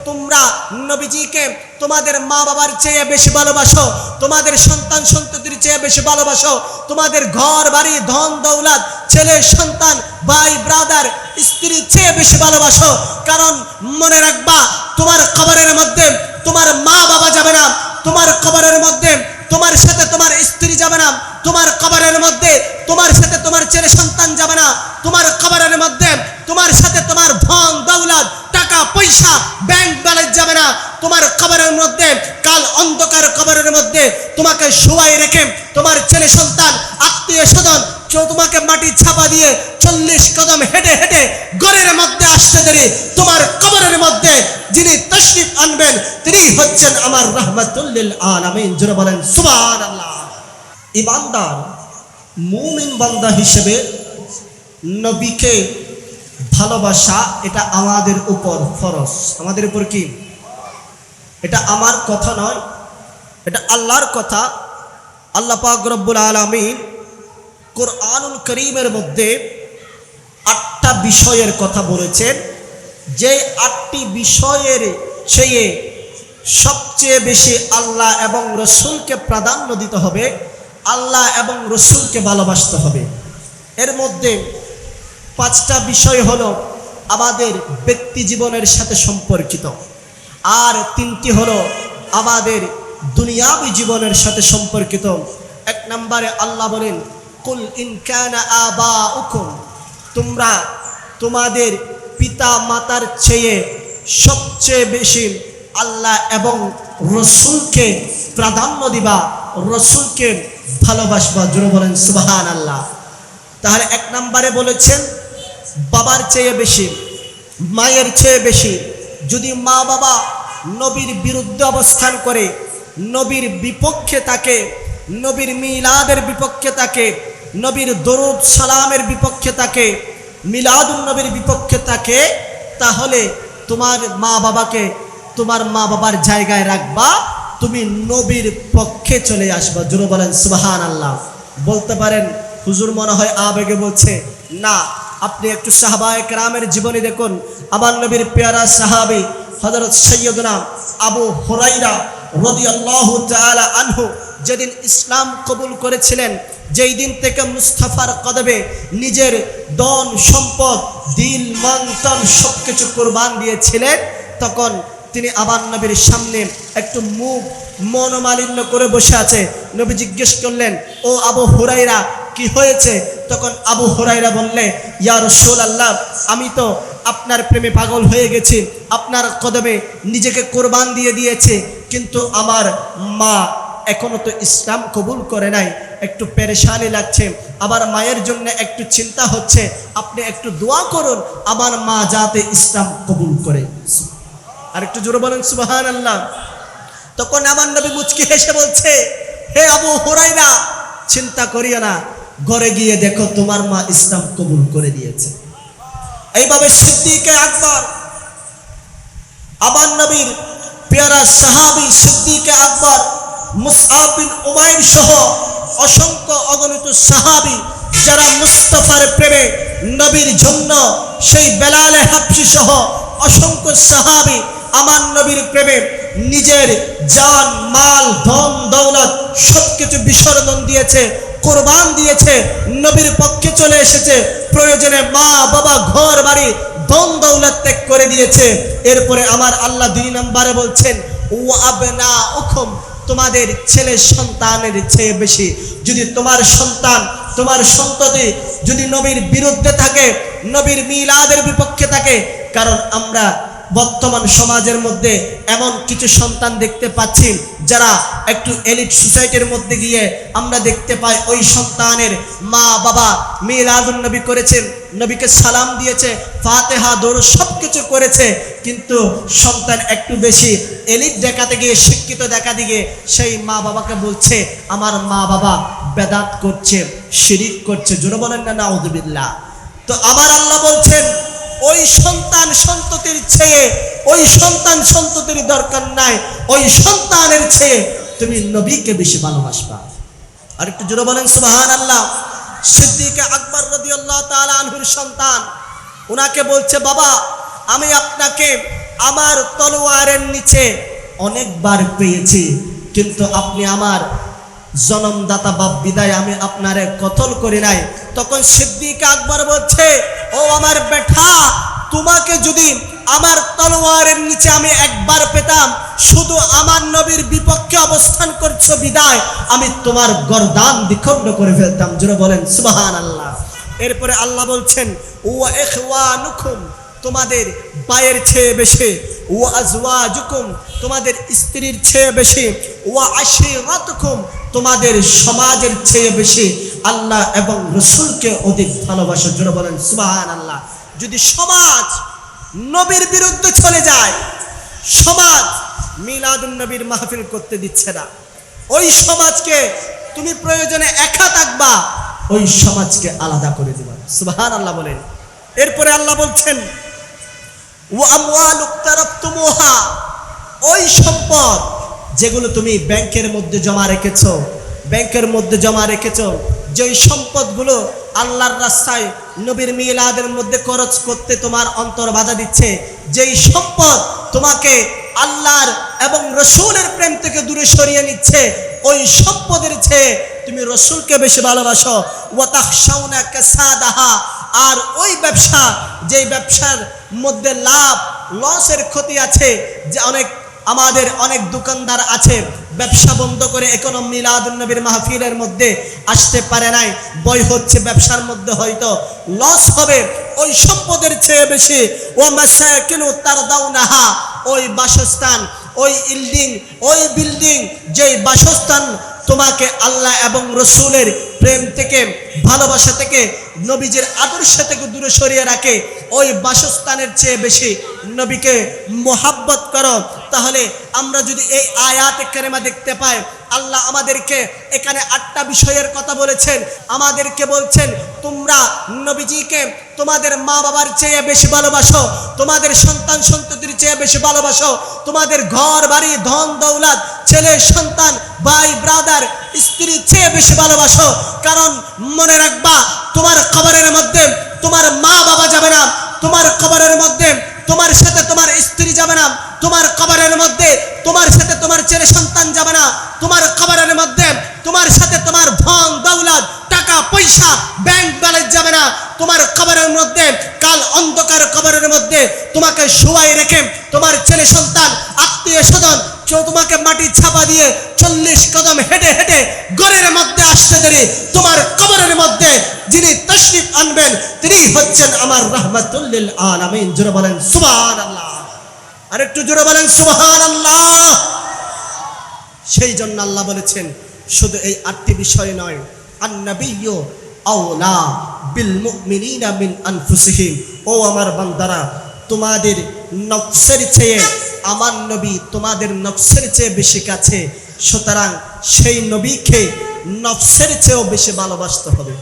তোমরা নবীজিকে তোমাদের মা বাবার চেয়ে বেশি ভালোবাসো, তোমাদের সন্তান সন্ততির চেয়ে বেশি ভালোবাসো, তোমাদের ঘর বাড়ি ধন দৌলত ছেলে সন্তান ভাই ব্রাদার স্ত্রীর চেয়ে বেশি ভালোবাসো। কারণ মনে রাখবা, তোমার কবরের মধ্যে তোমার মা বাবা যাবে না, তোমার কবরের মধ্যে তোমার সাথে তোমার স্ত্রী যাবে না, তোমার কবরের মধ্যে তোমার সাথে তোমার ছেলে সন্তান যাবে না, তোমার কবরের মধ্যে তোমার সাথে তোমার ধন দৌলত টাকা পয়সা ব্যাংক ব্যালেন্স যাবে না। তোমার কবরের মধ্যে কাল অন্ধকার কবরের মধ্যে তোমাকে শোয়াই রেখে তোমার ছেলে সন্তান আত্মীয় স্বজন কেউ তোমাকে মাটি ছাপা দিয়ে 40 কদম হেঁটে হেঁটে ঘরের মধ্যে আসতে দেরি তোমার কবরের মধ্যে যিনি তশরিফ আনবেন তিনি হচ্ছেন আমার রাহমাতুল লিল আলামিন। জোরে বলেন সুবহানাল্লাহ। ইমানদার মুমিন বান্দা হিসেবে নবীকে ভালোবাসা এটা আমাদের উপর ফরজ। আমাদের উপর কি? এটা আমার কথা নয়, এটা আল্লাহর কথা। আল্লাহ পাক রব্বুল আলামিন কোরআনুল কারীমের মধ্যে 8টা বিষয়ের কথা বলেছেন, যে 8টি বিষয়ের চেয়ে সবচেয়ে বেশি আল্লাহ এবং রসুলকে প্রাধান্য দিতে হবে, আল্লাহ এবং রসুলকে ভালোবাসতে হবে। এর মধ্যে 5টা বিষয় হলো আমাদের ব্যক্তি জীবনের সাথে সম্পর্কিত, আর 3টি হলো আমাদের দুনিয়াবি জীবনের সাথে সম্পর্কিত। 1 নম্বরে আল্লাহ বলেন, কুল ইন কানা আবাউকুম, তোমরা তোমাদের পিতা মাতার চেয়ে সবচেয়ে বেশি আল্লাহ এবং রসুলকে প্রাধান্য দিবা, রসুলকে ভালোবাসবা। জোরে বলেন সুবহানাল্লাহ। তাহলে 1 নম্বরে বলেছেন বাবার চেয়ে বেশি, মায়ের চেয়ে বেশি। যদি মা বাবা নবীর বিরুদ্ধে অবস্থান করে, নবীর বিপক্ষে থাকে, নবীর মিলাদের বিপক্ষে থাকে, নবীর দরুদ সালামের বিপক্ষে থাকে, মিলাদুন নবীর বিপক্ষে থাকে, তাহলে তোমার মা বাবাকে তোমার মা বাবার জায়গায় রাখবা, তুমি নবীর পক্ষে চলে আসবা। জোরে বলেন সুবহানাল্লাহ। বলতে পারেন হুজুর মনে হয় আবেগে বলছে, না, আপনি একটু সাহাবায়ে কেরামের জীবনী দেখুন। আমার নবীর পেয়ারা সাহাবী হযরত সাইয়্যিদুনা আবু হুরায়রা রাদিয়াল্লাহু তাআলা আনহু যেদিন ইসলাম কবুল করেছিলেন, যেই দিন থেকে মুস্তাফার কদমে নিজের ধন সম্পদ দিল মন তন সবকিছু কুরবান দিয়েছিলেন, তখন তিনি আবার নবীর সামনে একটু মুখ মনোমালিন্য করে বসে আছে। নবী জিজ্ঞেস করলেন, ও আবু হুরায়রা কি হয়েছে? তখন আবু হুরায়রা বললে, ইয়া রাসূলুল্লাহ, আমি তো আপনার প্রেমে পাগল হয়ে গেছি, আপনার কদমে নিজেকে কোরবান দিয়ে দিয়েছে, কিন্তু আমার মা এখনো তো ইসলাম কবুল করে নাই, একটু পেরেশানি লাগছে, আবার মায়ের জন্য একটু চিন্তা হচ্ছে, আপনি একটু দোয়া করুন আমার মা যাতে ইসলাম কবুল করে। আর একটু জোরে বলেন সুবহানাল্লাহ। তখন আমার নবী মুচকি হেসে বলছে, হে আবু হুরায়রা, চিন্তা করিও না, ঘরে গিয়ে দেখো তোমার মা ইসলাম কবুল করে দিয়েছে। এইভাবে সিদ্দিকে আকবর, আমার নবীর পেয়ারা সাহাবী সিদ্দিকে আকবর, মুসআব বিন উমাইর সহ অসংখ্য অগণিত সাহাবী যারা মুস্তাফার প্রেমে নবীর জন্য, সেই বেলালে হাবশী সহ অসংখ্য সাহাবী আমার নবীর প্রেমে নিজের জান মাল ধন দৌলত সবকিছু বিসর্জন দিয়েছে, কোরবান দিয়েছে, নবীর পক্ষে চলে এসেছে, প্রয়োজনে মা বাবা ঘর বাড়ি ধন দৌলত ত্যাগ করে দিয়েছে। এরপরে আমার আল্লাহ 2 নম্বরে বলছেন, ওয়া আবনাউকুম, তোমাদের ছেলে সন্তানের চেয়ে বেশি। যদি তোমার সন্তান তোমার সন্ততি যদি নবীর বিরুদ্ধে থাকে, নবীর মিলাদের বিপক্ষে থাকে, কারণ আমরা বর্তমান সমাজের মধ্যে এমন কিছু সন্তান দেখতে পাচ্ছি যারা একটু এলিট সোসাইটির মধ্যে গিয়ে আমরা দেখতে পাই ওই সন্তানের মা বাবা মিলাদুন নবী করেছেন, নবীকে সালাম দিয়েছে, ফাতিহা দরুদ সবকিছু করেছে, কিন্তু সন্তান একটু বেশি এলিট দেখাতে গিয়ে, শিক্ষিত দেখাতে গিয়ে সেই মা বাবাকে বলছে আমার মা বাবা বেদাত করছে, শিরিক করছে। জোরে বলেন না নাউযুবিল্লাহ। তো আমার আল্লাহ বলছেন, ওই সন্তান সন্ততির চেয়ে, ওই সন্তান সন্ততির দরকার নাই, ওই সন্তানের চেয়ে তুমি নবীকে বেশি ভালোবাসবা। আর একটু জোরে বলেন সুবহানাল্লাহ। সিদ্দিকে আকবর রাদিয়াল্লাহু তাআলা আনহুর সন্তান, উনাকে বলছে, বাবা আমি আপনাকে আমার তলোয়ারের নিচে অনেকবার পেয়েছি, কিন্তু আপনি আমার জনমদাতা বাপ বিদায় আমি আপনারে কতল করি নাই। তখন সিদ্দিক আকবর বলছে, ও আমার বেটা, তোমাকে যদি আমার তলোয়ারের নিচে আমি একবার পেতাম, শুধু আমার নবীর বিপক্ষে অবস্থান করছো বিদায় আমি তোমার গর্দান দ্বিখণ্ড করে ফেলতাম। জোরে বলেন সুবহানাল্লাহ। এরপরে আল্লাহ বলছেন, ওয়া ইখওয়ানুকুম, তোমাদের ভাইয়ের চেয়ে বেশি, ওয়া আজওয়াজুকুম, তোমাদের স্ত্রীর চেয়ে বেশি, ওয়া আশিরাতুকুম, তোমাদের সমাজের চেয়ে বেশি আল্লাহ এবং রসুলকে অধিক ভালোবাসো। জোরে বলেন সুবহানাল্লাহ। যদি সমাজ নবীর বিরুদ্ধে চলে যায়, সমাজ মিলাদুন নবীর মাহফিল করতে দিচ্ছে না, ওই সমাজকে তুমি প্রয়োজনে একা থাকবা, ওই সমাজকে আলাদা করে দিবা। সুবহানাল্লাহ বলেন। এরপরে আল্লাহ বলছেন, ওয়া আমওয়ালুক তারাকতুমুহা, ওই সম্পদ যেগুলো তুমি ব্যাংকের মধ্যে জমা রেখেছো, ব্যাংকের মধ্যে জমা রেখেছো, যেই সম্পদগুলো আল্লাহর রাস্তায় নবীর মিলাদের মধ্যে খরচ করতে তোমার অন্তর বাধা দিচ্ছে, যেই সম্পদ তোমাকে আল্লাহর এবং রসুলের প্রেম থেকে দূরে সরিয়ে নিচ্ছে, ওই সম্পদের চেয়ে তুমি রসুলকে বেশি ভালোবাসো। ওয়া তাখশাউনা কাসাদাহা, আর ওই ব্যবসা, যেই ব্যবসার মধ্যে লাভ লসের ক্ষতি আছে, যে আমাদের অনেক দোকানদার আছে ব্যবসা বন্ধ করে এখনো মিলাদুন নবীর মাহফিলের মধ্যে আসতে পারে নাই, ভয় হচ্ছে ব্যবসার মধ্যে হয়তো লস হবে, ওই সম্পদের চেয়ে বেশি ও মাসাকিনু তারদাউনাহা, ওই বাসস্থান, ওই বিল্ডিং, যেই বাসস্থান তোমাকে আল্লাহ এবং রসুলের প্রেম থেকে, ভালোবাসা থেকে, নবীজির আদর্শ থেকে দূরে সরিয়ে রাখে, ওই বাসস্থানের চেয়ে বেশি নবীকে মোহাব্বত করো। তাহলে আমরা যদি এই আয়াতে কারিমা দেখতে পাই, আল্লাহ আমাদেরকে এখানে 8টা বিষয়ের কথা বলেছেন। আমাদেরকে বলছেন, তোমরা নবীজিকে তোমাদের মা বাবার চেয়ে বেশি ভালোবাসো, তোমাদের সন্তান সন্ততির চেয়ে বেশি ভালোবাসো, তোমাদের ঘর বাড়ি ধন দৌলত ছেলে সন্তান ভাই ব্রাদার স্ত্রীর চেয়ে বেশি ভালোবাসো। কারণ মনে রাখবা, তোমার কবরের মধ্যে তোমার মা বাবা যাবে না, তোমার কবরের মধ্যে তোমার সাথে তোমার স্ত্রী যাবে না, তোমার কবরের মধ্যে তোমার সাথে তোমার ছেলে সন্তান যাবে না, তোমার কবরের মধ্যে তোমার সাথে তোমার ধন দৌলত টাকা পয়সা ব্যাংক ব্যালেন্স যাবে না, তোমার কবরের মধ্যে কাল অন্ধকার কবরের মধ্যে তোমাকে শোয়াই রেখে তোমার ছেলে সন্তান আত্মীয় স্বজন তোমাকে মাটি চাপা দিয়ে 40 কদম হেঁটে হেঁটে ঘরের মধ্যে আসতে দেরি, তোমার কবরের মধ্যে যিনি তশরিফ আনবেন তিনি হচ্ছেন আমার রাহমাতুল লিল আলামিন। জোরে বলেন সুবহানাল্লাহ, আরেকটু জোরে বলেন সুবহানাল্লাহ। সেই জন্য আল্লাহ বলেছেন, শুধু এই 8টি বিষয় নয়, আন-নাবিয়্যু আওলা বিল মুমিনিনা মিন আনফুসিহিম, ও আমার বান্দারা, তোমাদের নফসের চেয়ে আমার নবী তোমাদের নফসের চেয়ে বেশি কাছে, সুতরাং সেই নবীকে নফসের চেয়েও বেশি ভালোবাসতে হবে।